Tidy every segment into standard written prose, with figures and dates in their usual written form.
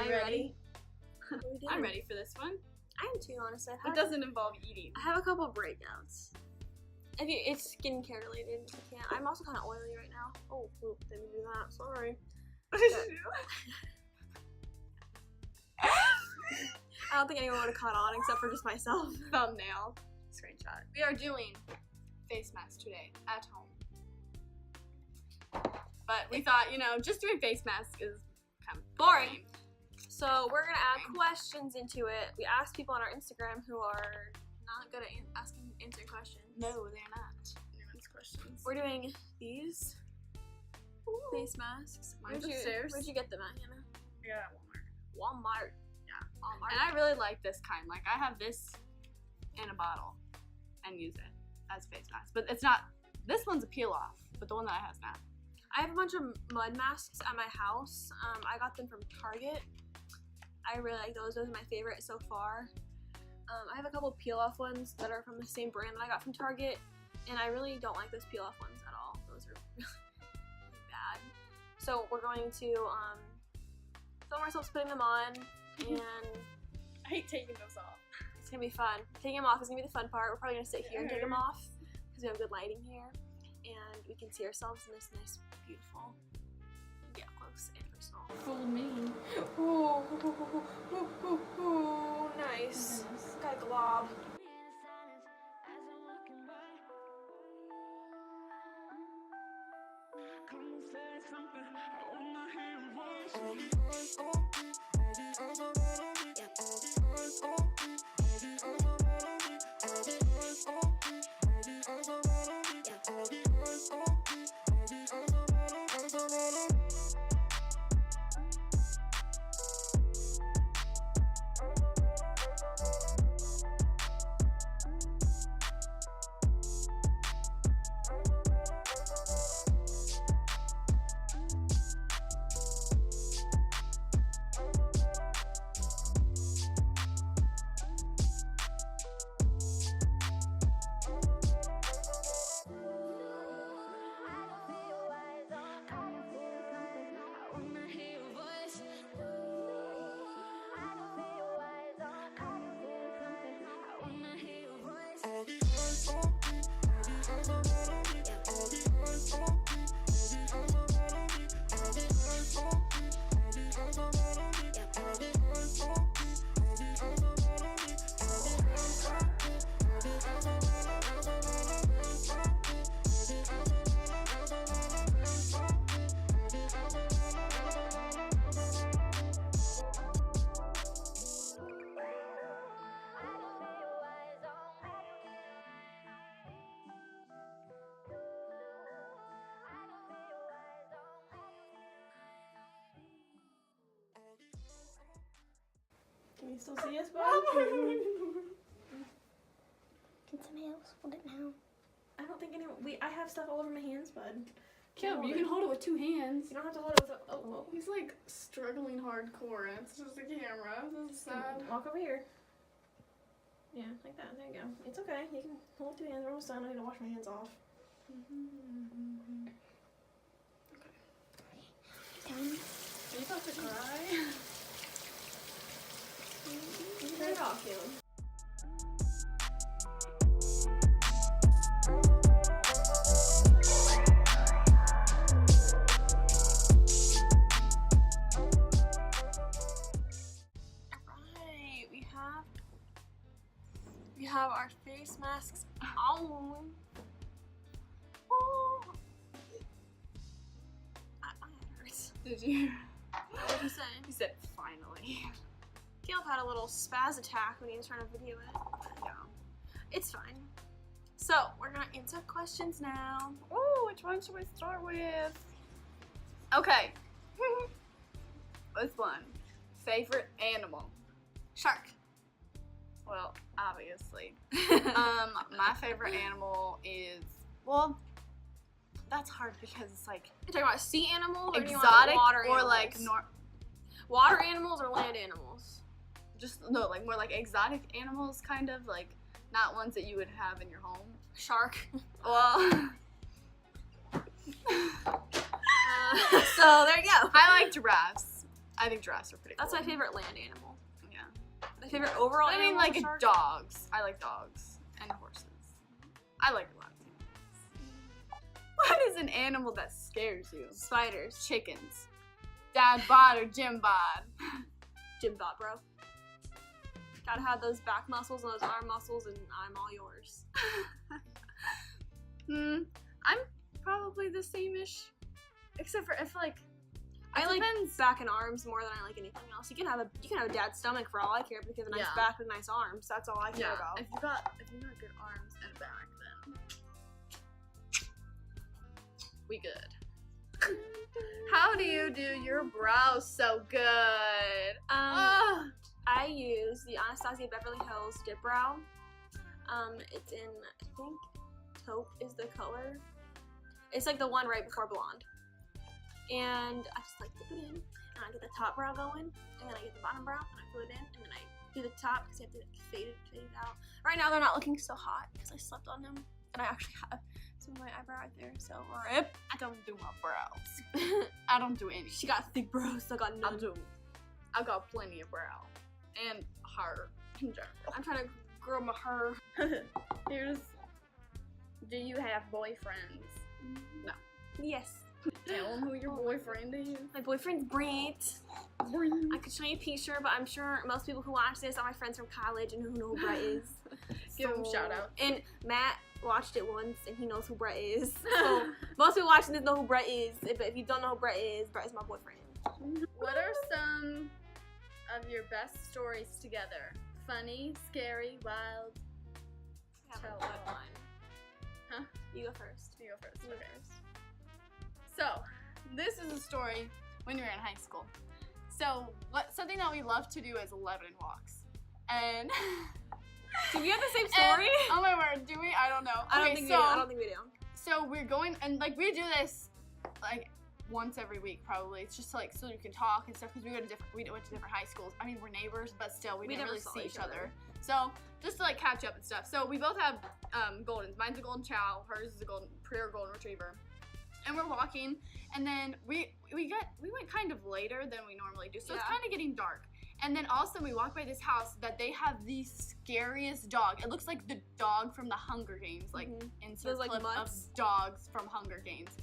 you ready? What are we doing? I'm ready for this one. I am too, honestly. It doesn't involve eating. I have a couple breakouts. It's skincare related. If you can't. I'm also kind of oily right now. Oh, whoop, didn't do that. Sorry. What did you do? I don't think anyone would have caught on except for just myself. Thumbnail. Screenshot. We are doing face masks today at home. But we thought, just doing face masks is kind of boring. So we're going to add questions into it. We asked people on our Instagram who are not good at answering questions. No, they're not. These questions. We're doing these face masks. Mine's upstairs. Where'd you get them at, Hannah? I got it at Walmart. Walmart. Yeah. Walmart. And I really like this kind. Like, I have this in a bottle and use it as face mask. But it's not, this one's a peel off, but the one that I have is not. I have a bunch of mud masks at my house. I got them from Target. I really like those. Those are my favorite so far. I have a couple peel-off ones that are from the same brand that I got from Target, and I really don't like those peel-off ones at all. Those are really bad. So we're going to film ourselves putting them on, and I hate taking those off. it's gonna be fun. Taking them off is gonna be the fun part. We're probably gonna sit here and take them off because we have good lighting here, and we can see ourselves in this nice, beautiful, close and personal. Fooled me. Ooh, nice. Got a glob. Can you still see us, bud? Can somebody else hold it now? I don't think anyone. I have stuff all over my hands, bud. Caleb, you can hold it with two hands. You don't have to hold it with. Oh. He's like struggling hardcore, and it's just a camera. This is sad. Walk over here. Yeah, like that. There you go. It's okay. You can hold two hands. We're almost done. I need to wash my hands off. Done. Are you about to cry? You can turn it off, Caleb. Alright, we have our face masks on. Oh. My head hurts. Did you? What did you say? He said, finally. Caleb had a little spaz attack when he was trying to video it. Yeah. It's fine. So, we're gonna answer questions now. Oh, which one should we start with? Okay. This one. Favorite animal? Shark. Well, obviously. My favorite animal is, well, that's hard because it's like You're talking about sea animals or do you want exotic water or animals? like water animals or land animals? like more like exotic animals, kind of like not ones that you would have in your home. Shark. Well, So there you go. I like giraffes. I think giraffes are pretty cool. That's my favorite land animal. Yeah. My favorite overall I mean, animal like is shark. dogs. I like dogs and horses. I like a lot of animals. What is an animal that scares you? Spiders. Chickens. Dad bod or Jim bod? Jim bot, bro. Gotta have those back muscles and those arm muscles, and I'm all yours. I'm probably the same-ish. Except for if like I like depends. back and arms more than I like anything else. You can have a dad's stomach for all I care, because a nice Yeah. back with nice arms. That's all I care about. If you got good arms and a back, then we good. How do you do your brows so good? I use the Anastasia Beverly Hills Dip Brow. It's in, I think, taupe is the color. It's like the one right before blonde. And I just like dip it in, and I get the top brow going, and then I get the bottom brow, and I fill it in, and then I do the top because I have to fade it out. Right now they're not looking so hot because I slept on them, and I actually have some of my eyebrow right there. So rip. I don't do my brows. I don't do any. She got thick brows, so I got none. I got plenty of brow and hair in general. I'm trying to grow my hair. Here's. Do you have boyfriends? No. Yes. Tell them who your boyfriend is. My boyfriend's Brent. I could show you a picture, but I'm sure most people who watch this are my friends from college and who know who Brett is. Give him a shout out. And Matt watched it once and he knows who Brett is. So most people watching this know who Brett is. But if you don't know who Brett is my boyfriend. What are some of your best stories together? Funny, scary, wild? Tell one. Huh? You go first. You go first. Okay. So, this is a story when we were in high school. So, something that we love to do is Lebanon walks. And do we have the same story? Oh my word, do we? I don't know. I don't think we do. So we're going, and like we do this like once every week probably. It's just like so you can talk and stuff because we went to different high schools. I mean, we're neighbors, but still we didn't really see each other. So just to like catch up and stuff. So we both have Goldens. Mine's a golden chow. Hers is a pure golden retriever. And we're walking, and then we went kind of later than we normally do, so it's kind of getting dark. And then also we walk by this house that they have the scariest dog. It looks like the dog from the Hunger Games, like insert like clip of dogs from Hunger Games.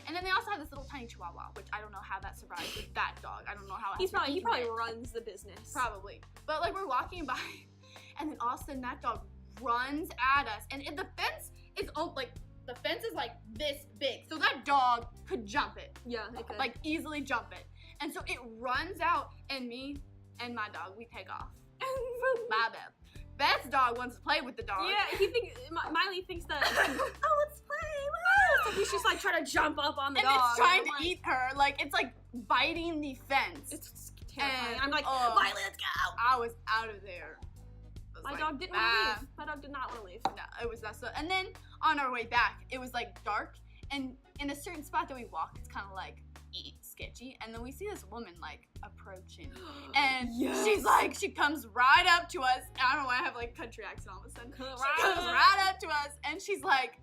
And then they also have this little tiny chihuahua, which I don't know how that survived with that dog. I don't know how. He probably runs the business. Probably, but like we're walking by, and then all of a sudden that dog runs at us, and the fence is like. The fence is like this big, so that dog could jump it. Yeah, it could. Like easily jump it. And so it runs out, and me and my dog, we take off. My bad. Beth's dog wants to play with the dog. Yeah, Miley thinks that, let's play. So he's just like trying to jump up on the dog. And it's trying to eat her. Like, it's like biting the fence. It's terrifying. And I'm like, Miley, let's go. I was out of there. My dog didn't want to leave. My dog did not want to leave. No, it was that. And then on our way back, it was like dark, and in a certain spot that we walk, it's kind of like sketchy. And then we see this woman like approaching, and she comes right up to us. I don't know why I have like country accent all of a sudden. She comes right up to us, and she's like,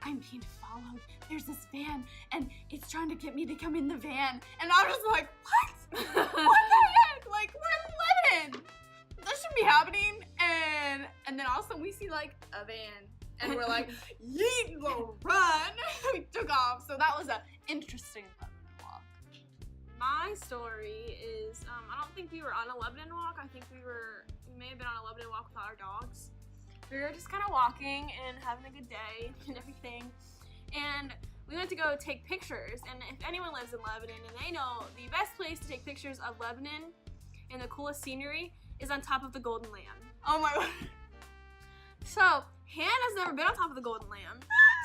"I'm being followed. There's this van, and it's trying to get me to come in the van." And I was like, "What? What the heck? Like we're in Lebanon. This should be happening." And then all of a sudden we see like a van, and we're like, yeet, little run. We took off. So that was an interesting Lebanon walk. My story is, I don't think we were on a Lebanon walk. I think we may have been on a Lebanon walk without our dogs. We were just kind of walking and having a good day and everything. And we went to go take pictures. And if anyone lives in Lebanon and they know, the best place to take pictures of Lebanon and the coolest scenery is on top of the Golden Lamb. Oh my god. So, Hannah's never been on top of the Golden Lamb.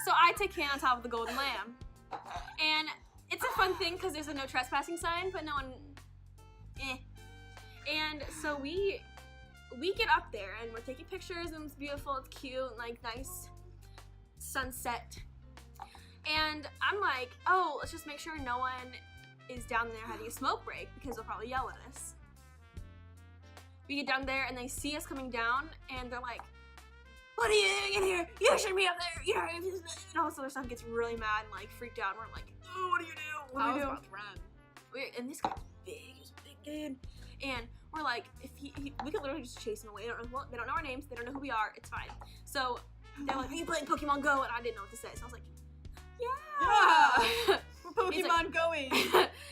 So I take Hannah on top of the Golden Lamb. And it's a fun thing because there's a no trespassing sign, but no one, And so we get up there and we're taking pictures and it's beautiful, it's cute, and like nice sunset. And I'm like, oh, let's just make sure no one is down there having a smoke break because they'll probably yell at us. We get down there and they see us coming down and they're like, "What are you doing in here? You shouldn't be up there." And all this other stuff, gets really mad and like freaked out. And we're like, "Oh, what do you do? What do we do?" About to run. And this guy's big. He was good. And we're like, if we could literally just chase him away. They don't know our names. They don't know who we are. It's fine. So they're like, are you playing Pokemon Go? And I didn't know what to say. So I was like, yeah. We're Pokemon going.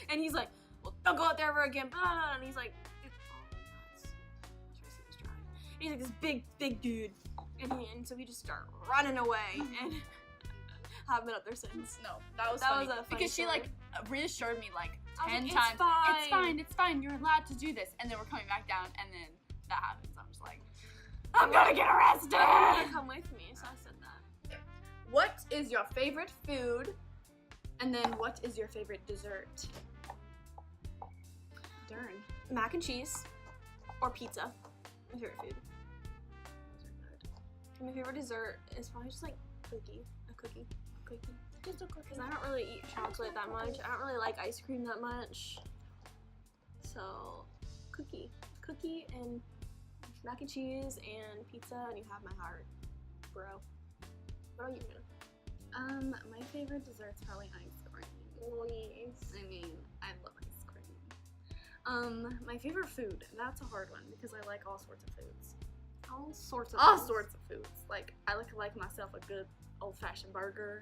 And he's like, well, don't go out there ever again. Blah, blah, blah. And he's like, and he's like this big dude. And so we just start running away. And haven't been up there since. No, that was funny. Because she like reassured me like 10 times. It's fine. You're allowed to do this. And then we're coming back down, and then that happens. I'm just like, I'm gonna get arrested. You're gonna come with me. So I said that. What is your favorite food? And then what is your favorite dessert? Darn. Mac and cheese or pizza. My favorite food. And my favorite dessert is probably just like a cookie. Just a cookie. Because I don't really eat chocolate that much. I don't really like ice cream that much. So, cookie and mac and cheese and pizza, and you have my heart, bro. What are you doing? My favorite dessert's probably ice cream. Oh, yes. I mean, I love ice cream. My favorite food, that's a hard one because I like all sorts of foods. All sorts of foods. Like, I like myself a good old-fashioned burger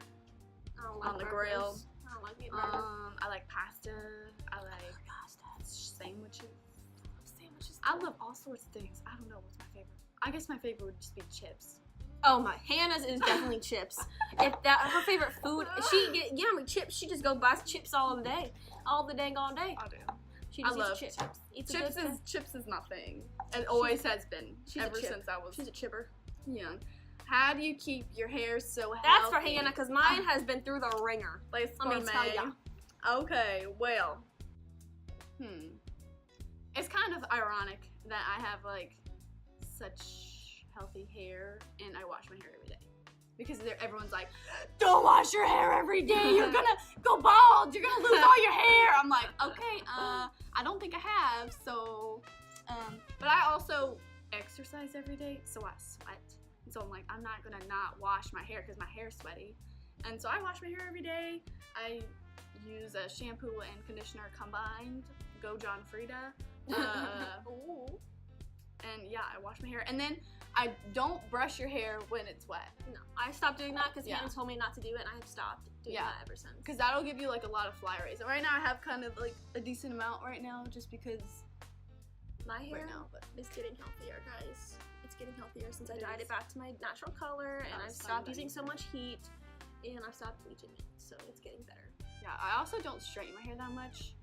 I don't like on the burgers. grill. I don't like eating burgers. I like pasta. I like pasta. Sandwiches. I love all sorts of things. I don't know what's my favorite. I guess my favorite would just be chips. Oh my, Hannah's is definitely chips. If that her favorite food, she me chips. She just go buys chips all the day, all the dang all day. I do. She just I love eats chips. Chips is my thing. It always has been. Ever since I was She's a chipper. young. How do you keep your hair so healthy? That's for Hannah, because mine has been through the ringer. Let me tell ya. Okay, well. It's kind of ironic that I have like such healthy hair and I wash my hair every day. Because everyone's like, don't wash your hair every day. You're gonna go bald. You're gonna lose all your hair. I'm like, okay, I don't think I have. So, but I also exercise every day, so I sweat. And so I'm like, I'm not gonna not wash my hair because my hair's sweaty. And so I wash my hair every day. I use a shampoo and conditioner combined. Go John Frieda. And yeah, I wash my hair. And then I don't brush your hair when it's wet. No, I stopped doing that because Hannah told me not to do it, and I have stopped doing that ever since. Because that'll give you like a lot of fly rays. And right now I have kind of like a decent amount right now, just because my hair right now, is getting healthier, guys. It's getting healthier since I dyed it back to my natural color, and I've stopped using so much heat, and I've stopped bleaching it, so it's getting better. Yeah, I also don't straighten my hair that much,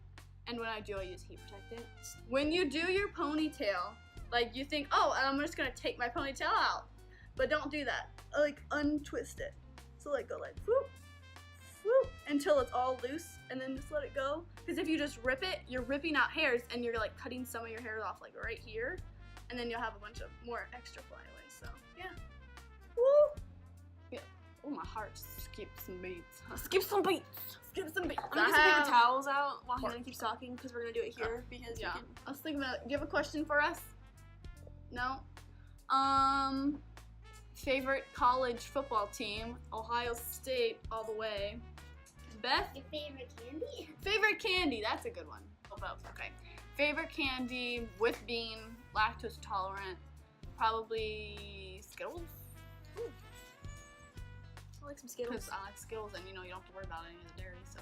and when I do, I use heat protectant. When you do your ponytail, like you think, oh, I'm just gonna take my ponytail out, but don't do that. Like untwist it. So like go like whoop, whoop until it's all loose, and then just let it go. Because if you just rip it, you're ripping out hairs, and you're like cutting some of your hair off like right here, and then you'll have a bunch of more extra flyaways. So yeah. Woo. Yeah. Oh, my heart skips some beats. Skip some beats. Skip some beats. I'm gonna get some paper towels out while Hannah keeps talking because we're gonna do it here because yeah. I was thinking about. Do you have a question for us? No. Favorite college football team? Ohio State all the way. Beth? Your favorite candy? Favorite candy. That's a good one. Oh, both. Okay. Favorite candy with being lactose tolerant. Probably Skittles. Ooh. I like some Skittles. Because I like Skittles, and you know you don't have to worry about any of the dairy. So,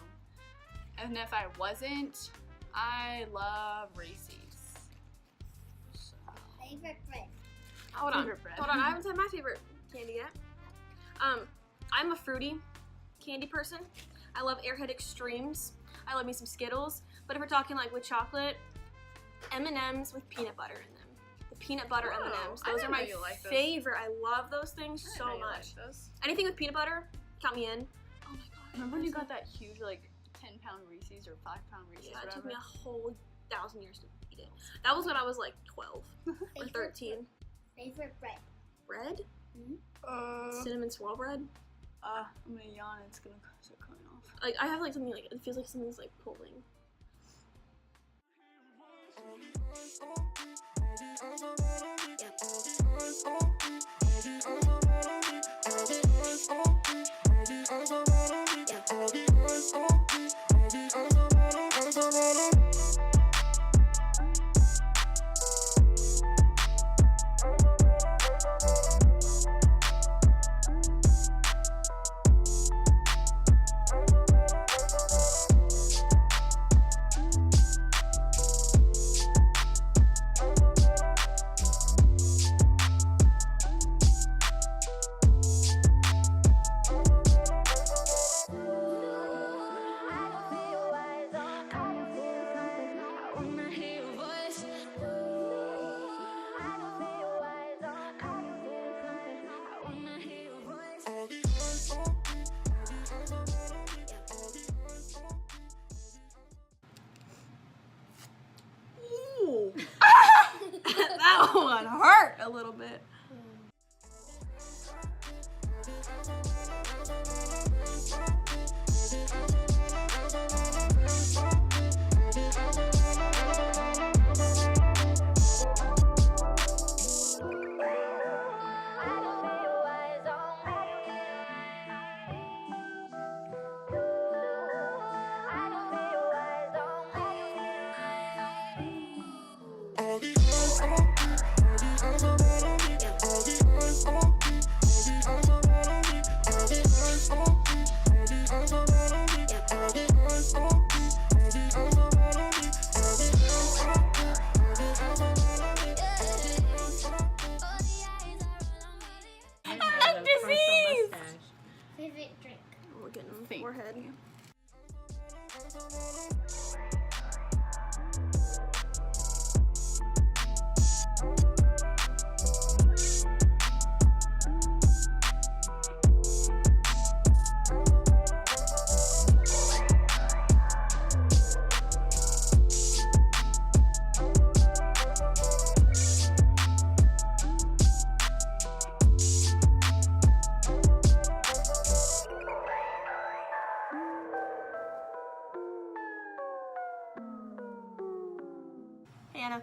and if I wasn't, I love Reese's. So. Favorite bread? Hold on. I haven't said my favorite candy yet. I'm a fruity candy person. I love Airhead Extremes. I love me some Skittles. But if we're talking like with chocolate, M&Ms with peanut butter in them. The peanut butter M&Ms. Those are my favorite. I love those things so much. Like those. Anything with peanut butter, count me in. Oh my god. Remember when you got that huge like 10-pound Reese's or 5-pound Reese's? Yeah, it took me a whole 1,000 years to eat it. That was when I was like 12 or 13. Favorite bread? Bread? Cinnamon swirl bread? I'm gonna yawn and it's gonna start coming off. Like, I have like something like, it feels like something's like pulling. one hurt a little bit. Favorite drink. We're getting Thank forehead. you. Hannah.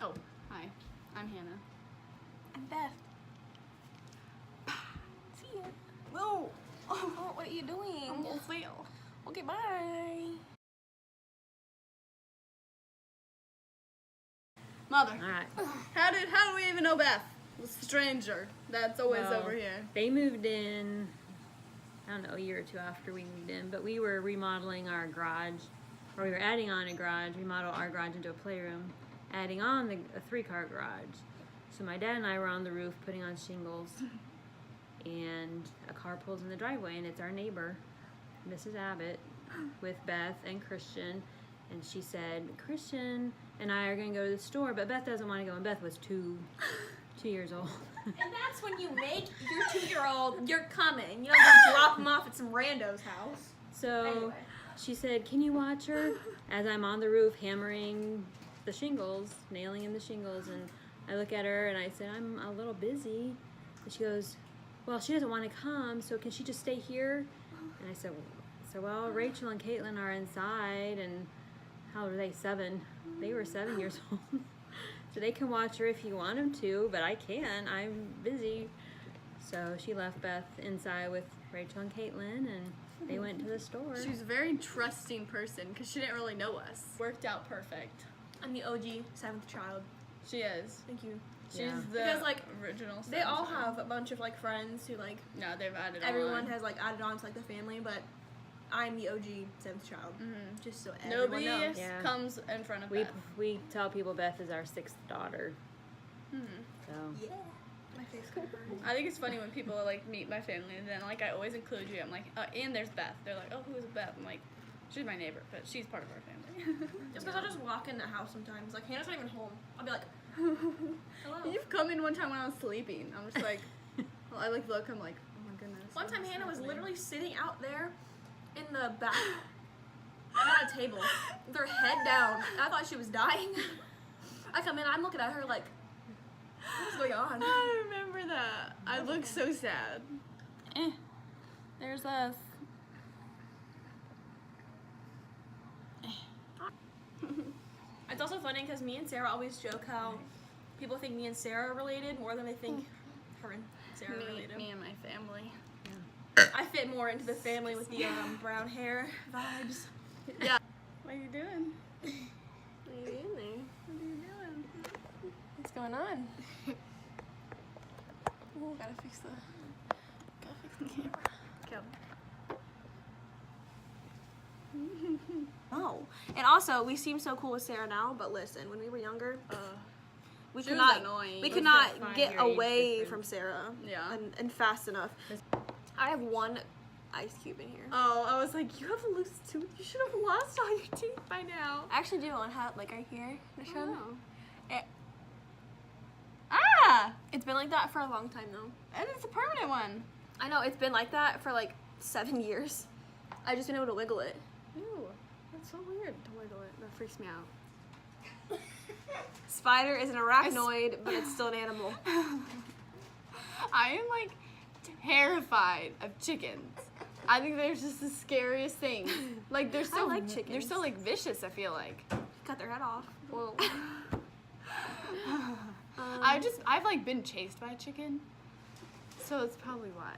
Oh, hi. I'm Hannah. I'm Beth. See ya. Whoa. Oh, what are you doing? Almost fail. Okay, bye. Mother, All right. how do we even know Beth? The stranger that's always Well, over here. They moved in, I don't know, a year or two after we moved in, but we were remodeling our garage, or we were adding on a garage. We modeled our garage into a playroom, adding on a 3-car garage. So my dad and I were on the roof putting on shingles, and a car pulls in the driveway, and it's our neighbor, Mrs. Abbott, with Beth and Christian. And she said, Christian and I are going to go to the store, but Beth doesn't want to go, and Beth was 2 years old. And that's when you make your 2-year-old, you're coming. You don't just drop them off at some rando's house. So Anyway. she said, can you watch her? As I'm on the roof hammering the shingles, nailing in the shingles, and I look at her and I said, I'm a little busy. And she goes, well, she doesn't want to come, so can she just stay here? And I said, well, Rachel and Caitlin are inside, and how old are they? 7. They were 7 years old. So they can watch her if you want them to, but I can't. I'm busy. So she left Beth inside with Rachel and Caitlin, and they went to the store. She's a very trusting person because she didn't really know us. Worked out perfect. I'm the OG 7th child. She is. Thank you. She's Yeah. the Because, like, original. They all son. have a bunch of like friends who like No, they've added everyone on. has like added on to like the family, but I'm the OG 7th child. Mhm. Just so everyone Nobody knows. Yeah. comes in front of We Beth. we tell people Beth is our 6th daughter. Mhm. So Yeah. My face kind of hurts. I think it's funny when people like meet my family and then like I always include you. I'm like, and there's Beth. They're like, oh, who's Beth? I'm like, she's my neighbor, but she's part of our family. Just because I'll just walk in the house sometimes. Like Hannah's not even home. I'll be like, hello. You've come in one time when I was sleeping. I'm just like, well, I like look. I'm like, oh my goodness. One time what's Hannah was happening? literally sitting out there in the back at a table with her head down. I thought she was dying. I come in, I'm looking at her like, what's going on? I remember that. I look so sad. There's us. It's also funny because me and Sarah always joke how people think me and Sarah are related more than they think her and Sarah are related. Me and my family. I fit more into the family with the brown hair vibes. Yeah. What are you doing? What are you doing there? What are you doing? What's going on? Ooh, gotta fix the camera. Oh, and also we seem so cool with Sarah now, but listen, when we were younger, we She could was not annoying. we It could was not that get 5-year age away difference. from Sarah. Yeah. And fast enough. I have one ice cube in here. Oh, I was like, you have a loose tooth. You should have lost all your teeth by now. I actually do on hat like right here. To show them. Oh. It- Ah! It's been like that for a long time though. And it's a permanent one. I know it's been like that for like 7 years. I've just been able to wiggle it. Ew. That's so weird to wiggle it. That freaks me out. Spider is an arachnoid, but it's still an animal. I am like terrified of chickens. I think they're just the scariest things. Like they're so like chickens. They're so like vicious. I feel like. Cut their head off. Well, I've like been chased by a chicken, so it's probably why.